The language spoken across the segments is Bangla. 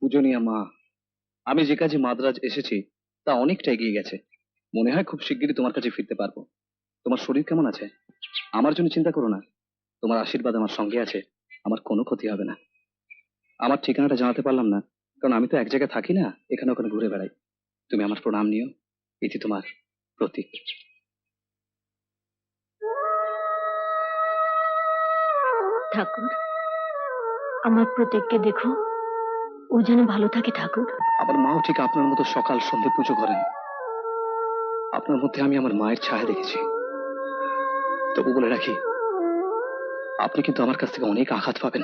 পূজনীয়া মা, আমি যে কাজে মাদ্রাজ এসেছি তা অনেকটা এগিয়ে গেছে। মনে হয় খুব শিগগিরই তোমার কাছে ফিরতে পারবো। তোমার শরীর কেমন আছে? আমার জন্য চিন্তা করো না, তোমার আশীর্বাদ আমার সঙ্গে আছে, আমার কোনো ক্ষতি হবে না। আমার ঠিকানাটা জানাতে পারলাম না, কারণ আমি তো এক জায়গায় থাকি না, এখানে ওখানে ঘুরে বেড়াই। তুমি আমার প্রণাম নিও, এটি তোমার প্রতীক। ঠাকুর, আমার প্রতীককে দেখো, ও যেন ভালো থাকে ঠাকুর। আমার মাও ঠিক আপনার মতো সকাল সন্ধে পুজো করেন। আপনার মধ্যে আমি আমার মায়ের ছায়া দেখেছি। তবু বলে রাখি, আপনি কিন্তু আমার কাছ থেকে অনেক আঘাত পাবেন।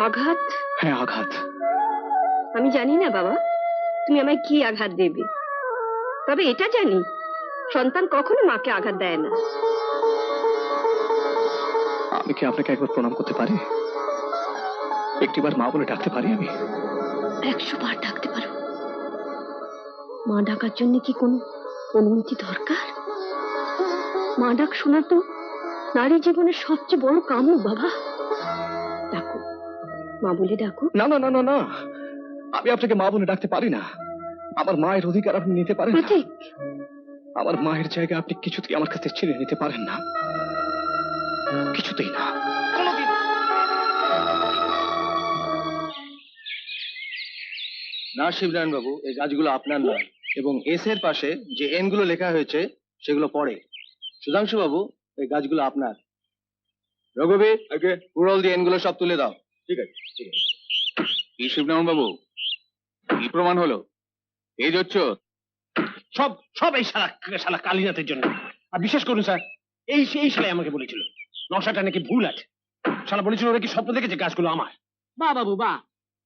আঘাত? হ্যাঁ, আঘাত। আমি জানি না বাবা, তুমি আমায় কি আঘাত দেবে, তবে এটা জানি সন্তান কখনো মাকে আঘাত দেয় না। আমি কি আপনাকে একবার প্রণাম করতে পারি? একটিবার মা বলে ডাকতে পারি আমি? 100 বার ডাকতে পারো। মা ডাকার জন্য কি কোনো অনুমতি দরকার? মা ডাক শোনা তো নারী জীবনের সবচেয়ে বড় কাম্য বাবা। ডাকো, মা বলে ডাকো। না না না না না, আমি আপনাকে মা বলে ডাকতে পারি না। আমার মায়ের অধিকার আপনি নিতে পারেন না। আমার মায়ের জায়গা আপনি কিছুতেই আমার কাছ থেকে ছিনিয়ে নিতে পারেন না, কিছুতেই না, কোনোদিন। না শিবনারায়ণ বাবু, এই গাছগুলো আপনার নয়, এবং এস এর পাশে যে এন গুলো লেখা হয়েছে সেগুলো পড়ে। সুধাংশু বাবু, এই গাছগুলো আপনার। রঘুবীর, পুরোল দিয়ে এন গুলো সব তুলে দাও। ঠিক আছে, ঠিক আছে। কি শিবনারায়ণ বাবু, কি প্রমাণ হলো? এই হচ্ছে সব সব এই শালা কালীনাথের জন্য। আর বিশেষ করুন স্যার, এই শালাই আমাকে বলেছিল নকশাটা নাকি ভুল আছে। শালা বলেছিল ওরা কি স্বপ্ন দেখেছে গাছগুলো আমার। বাহ বাবু বাহ,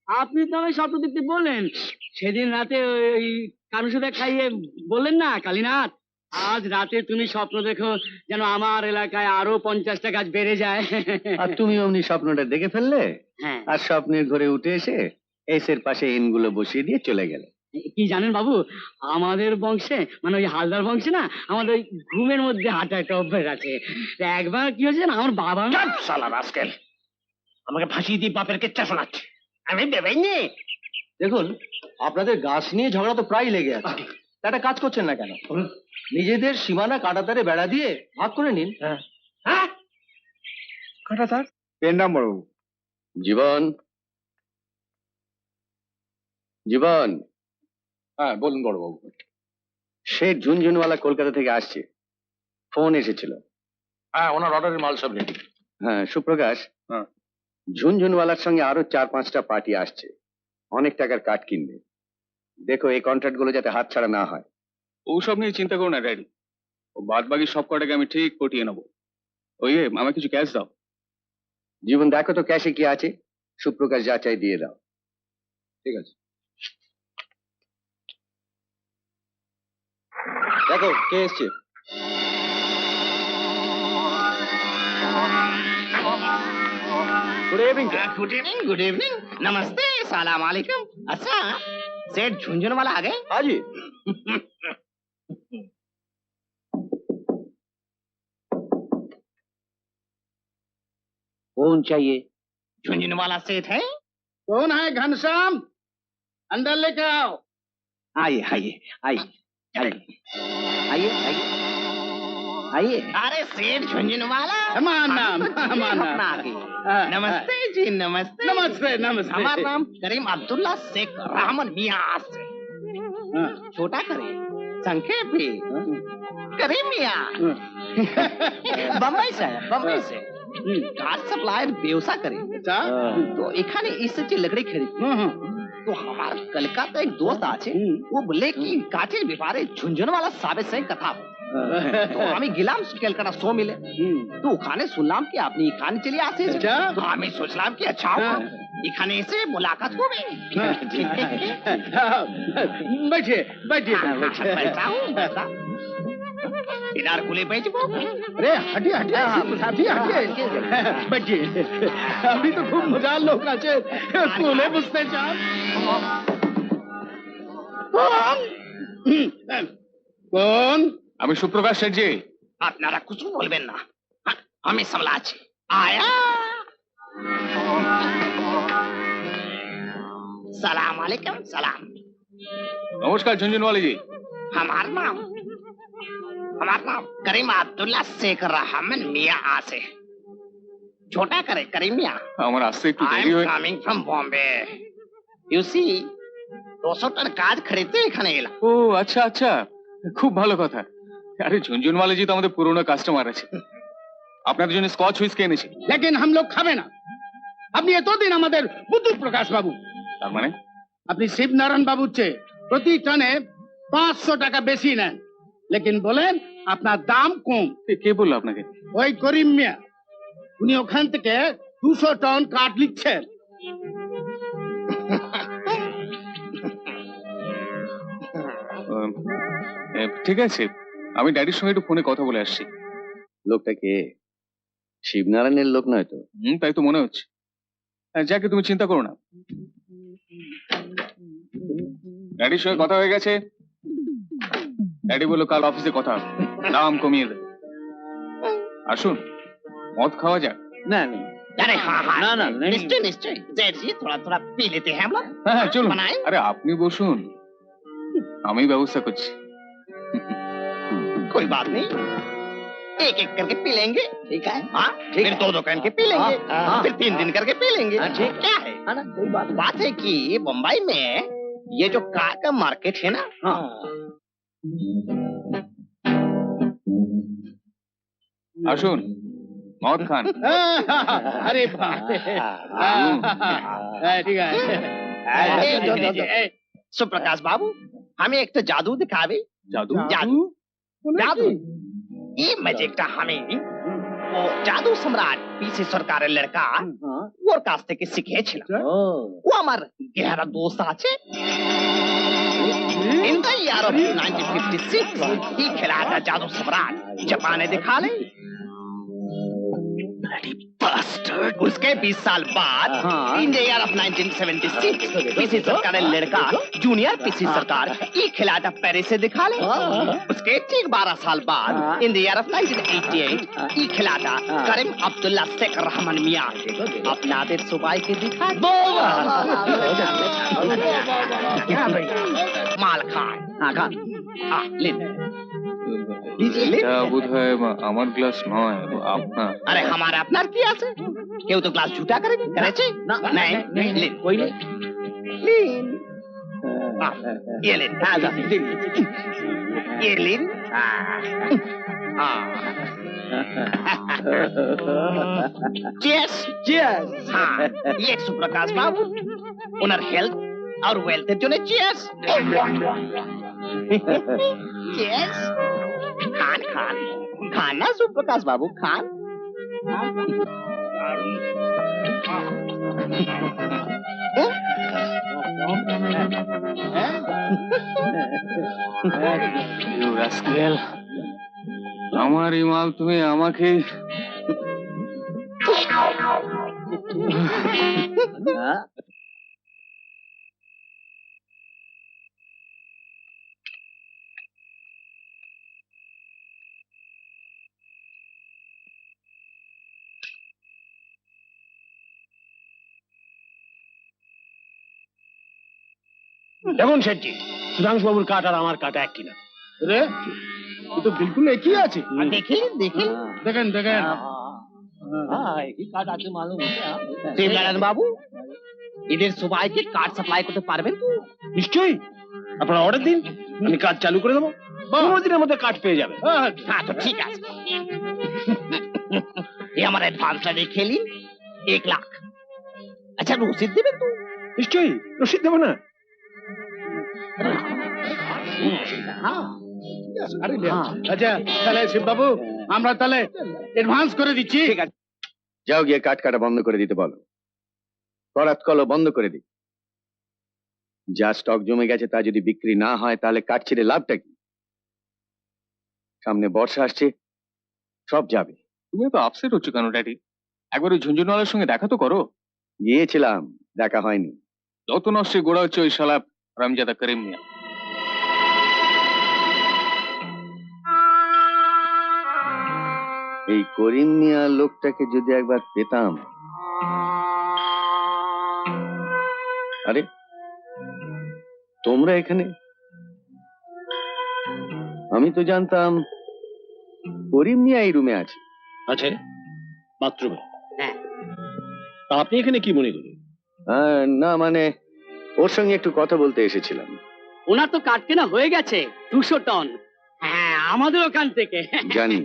আপনি তো আমি স্বপ্ন দেখতে বললেন সেদিন রাতে ওই কারোর সাথে খাইয়ে বললেন না কালীনাথ, আজ রাতে তুমি স্বপ্ন দেখো যেন আমার এলাকায় আরো 50টা গাছ বেড়ে যায়। আর তুমি অমনি স্বপ্নটা দেখে ফেললে, হ্যাঁ। আর স্বপ্নের ঘরে উঠে এসে এস এর পাশে এন গুলো বসিয়ে দিয়ে চলে গেলে। কি জানেন বাবু, আমাদের বংশে মানে ওই হালদার বংশে না, আমাদের ওই ঘুমের মধ্যে হাঁটা একটা অভ্যাস আছে। একবার কি হয়েছে না, আমার বাবা শালা রাস্কেল আমাকে ফাঁসিয়ে দিয়ে বাপের কেচ্চা শোনাচ্ছে। আমি দেবেই নে। দেখুন, আপনাদের গাছ নিয়ে ঝগড়া তো প্রায় লেগে আছে। একটা কাজ করছেন না কেন, নিজেদের সীমানা কাঁটাতারে বেড়া দিয়ে ভাগ করে নিন। হ্যাঁ, কাঁটা তার পেন নাম্বার বাবু। জীবন, জীবন। হ্যাঁ বলুন বড় বাবু। সে ঝুনঝুনওয়ালা কলকাতা থেকে আসছে, ফোন এসেছিল। হ্যাঁ, ওনার অর্ডারের মাল সব রেডি। হ্যাঁ সুপ্রকাশ, হ্যাঁ। ঝুনঝুনওয়ালার সঙ্গে আরো 4-5টা পার্টি আসছে, অনেক টাকার কাঠ কিনবে। দেখো এই কন্ট্রাক্ট গুলো যাতে হাতছাড়া না হয়। ওসব নিয়ে চিন্তা করো না ড্যাডি, ও বাদ বাকি সব কটাকে আমি ঠিক পটিয়ে নেবো। ওই আমাকে কিছু ক্যাশ দাও। জীবন দেখো তো ক্যাশে কি আছে, সুপ্রকাশ যা চাই দিয়ে দাও। ঠিক আছে। দেখো কে এসছে। गुड इवनिंग गुड इवनिंग नमस्ते सलाम वालेकुम। अच्छा सेठ झुंझुन वाला आ गए? हाँ जी। कौन चाहिए? झुंझुन वाला सेठ है? कौन है घनश्याम, अंदर लेके आओ। आइए आइए आइए आइए आइए आइए आइए। अरे सेठ झुंझुन वाला माना अपना आ गए। नमस्ते जी नमस्ते। नमस्ते नमस्ते। हमारा नाम करीम अब्दुल्ला शेख रहमान मियां से। छोटा करे संक्षेप भी करीम मियां। बम्बई से बम्बई से কাঠ সাপ্লাইয়ের ব্যবসা করে। তো এখানে এসেছে লকড়ি খরিদ। তো আমার কলকাতা এক দোস্ত আছে, ও বলে কি কাঠের ব্যাপারে ঝুনঝুনওয়ালা সাহেবের সঙ্গে কথা বলে। তো আমি গেলাম কলকাতা শো মিলে, তো ওখানে শুনলাম কি আপনি এখানে চলে আসেন। তো আমি সোচলাম কি আচ্ছা এখানে এসে মোলাকাত হবে। बैठिए बैठिए। इधर खुले पेज को। अरे हटिए हटिए हटिए हटिए बैठिए। अभी तो खूब मजा लोग আছে কোলে বসতে চান। কোন? আমি সুপ্রকাশ শেঠজি। আপনারা কিছু বলবেন না, আমি সামলাচ্ছি। আয়া सलाम अलैकुम सलाम। নমস্কার ঝুনঝুনওয়ালি জি। हमारा नाम करीम अब्दुल्ला शेख रहमान मियाँ आसे। छोटा करे करीम मियाँ। আমার আসতে একটু I দেরি am হয়ে coming from Bombay. You see, 200 ton কাজ खरीदते এখানে এলাম। ও আচ্ছা আচ্ছা, খুব ভালো কথা। আরে ঝুনঝুনওয়ালি জি তো আমাদের পুরনো কাস্টমার আছে, আপনাদের জন্য স্কচ হুইস্কি এনেছি। লেকিন হাম লোক খাবে না। আপনি এতদিন আমাদের বুদ্ধ প্রকাশ বাবু, তার মানে আপনি শিবনারায়ণ বাবুর চেয়ে প্রতি টনে 500 টাকা বেশি নেন, লেকিন বলেন আপনার দাম কম। কে বললো আপনাকে? ওই করিম মিয়া, উনি ওখান থেকে 200 টন কাঠ লিখছেন। আহ, ঠিক আছে, আমি ড্যাডির সঙ্গে একটু ফোনে কথা বলে আসছি। লোকটা কে? শিবনারায়ণের লোক নয় তো? তাই তো মনে হচ্ছে। যাকে তুমি চিন্তা করো না, ড্যাডির সঙ্গে কথা হয়ে গেছে। ড্যাডি বললো কাল অফিসে কথা হবে, দাম কমিয়ে দেবে। আসুন মদ খাওয়া যাক। না না अरे हाँ हाँ ना, ना, नहीं। निश्चय निश्चय जैद जी थोड़ा थोड़ा पी लेते हैं हम लोग। হ্যাঁ হ্যাঁ চলুন। बनाएं? আরে আপনি বসুন, আমি ব্যবস্থা করছি। कोई बात नहीं, एक एक करके पी लेंगे। ठीक है हाँ, फिर दो दो करके पी लेंगे, फिर 3 करके पी लेंगे। क्या है ना, कोई बात है कि बम्बई में ये जो कार का मार्केट है ना, আসুন মদ খান। अरे बाप रे। ठीक है। सुप्रकाश बाबू, हमें एक तो जादू दिखावे। জাদু? जादू जादू ये मजे का हमें वो जादू सम्राट पीछे सरकार लड़का ওর কাছ থেকে শিখেছিলাম। ও আমার গেহারা দোস্ত আছে। In the year of 1956 he खेला था जादू सम्राट जापान ने दिखा ले। उसके 20 साल बाद in the year of 1976 PC सरकार ने लड़का जूनियर पीसी सरकार ये खिला था पेरिस से दिखा ले। उसके ठीक 12 साल बाद इन द ईयर ऑफ 1988 ये खिला था करीम अब्दुल्ला शेख रहमान मियाँ अपना आदिर सुबाई के दिखा माल खान। ले এটা বোধহয় আমার গ্লাস নয়, আপনার। अरे हमारा अपना की আছে কেউ তো গ্লাস ঝুটা করে করেছে না नहीं ले कोई नहीं ये ले ये ले चीयर्स चीयर्स हाँ ये सुप्रकाश बाबू उनर हेल्थ और वेल्थ এর জন্য चीयर्स चीयर्स खान खान खाना सुप्रकाश बाबू खान You rascal! আমার এই মাল তুমি আমাকে দেখুন শেঠজি, সুধাংশু বাবুর কাঠ আর আমার কাঠ এক কিনা রে, ও তো বিলকুল একই আছে। देखिए देखिए দেখেন দেখেন। শিবনারায়ণ বাবু এদের সবাইকে কাঠ সাপ্লাই করতে পারবেন তো? নিশ্চয়ই, আপনারা অর্ডার দিন, আমি কাজ চালু করে দেবো। 15 দিনের মধ্যে কাঠ পেয়ে যাবে। हाँ तो ठीक है ये हमारा एडवांस देखे ली 1 लाख। अच्छा रसीद देবেন তো? নিশ্চয়ই রসিদ দেবো না। আচ্ছা তাহলে শিববাবু আমরা তাহলে অ্যাডভান্স করে দিচ্ছি। যাও গিয়ে কাঠ কাটা বন্ধ করে দিতে বলো, করাত কলো বন্ধ করে দিই। যা স্টক জমে গেছে তা যদি বিক্রি না হয় তাহলে কাঠ ছেড়ে লাভটা কি? সামনে বর্ষা আসছে, সব যাবে। তুমি তো আপসেট হচ্ছ কেন ড্যাডি? একবার ওই ঝুনঝুনওয়ালার সঙ্গে দেখা তো করো। গিয়েছিলাম, দেখা হয়নি। যত নষ্টের গোড়া হচ্ছে ওই শালা রামজাদা করিম মিয়া। এই করিম মিয়া লোকটাকে যদি একবার পেতাম। আরে তোমরা এখানে? আমি তো জানতাম করিম মিয়া এই রুমে আছে। আছে বাথরুমে। হ্যাঁ। তা আপনি এখানে কি মনে করেন? না মানে ওর সঙ্গে একটু কথা বলতে এসেছিলাম। ওনার তো কাঠ কেনা হয়ে গেছে 200 টন। হ্যাঁ, আমাদের ওখান থেকে। জানি,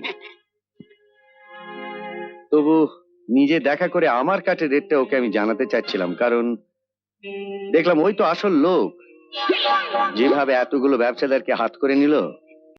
তবু নিজে দেখা করে আমার কাঠের রেটটা ওকে আমি জানাতে চাচ্ছিলাম, কারণ দেখলাম ওই তো আসল লোক, যেভাবে এতগুলো ব্যবসাদারকে হাত করে নিল।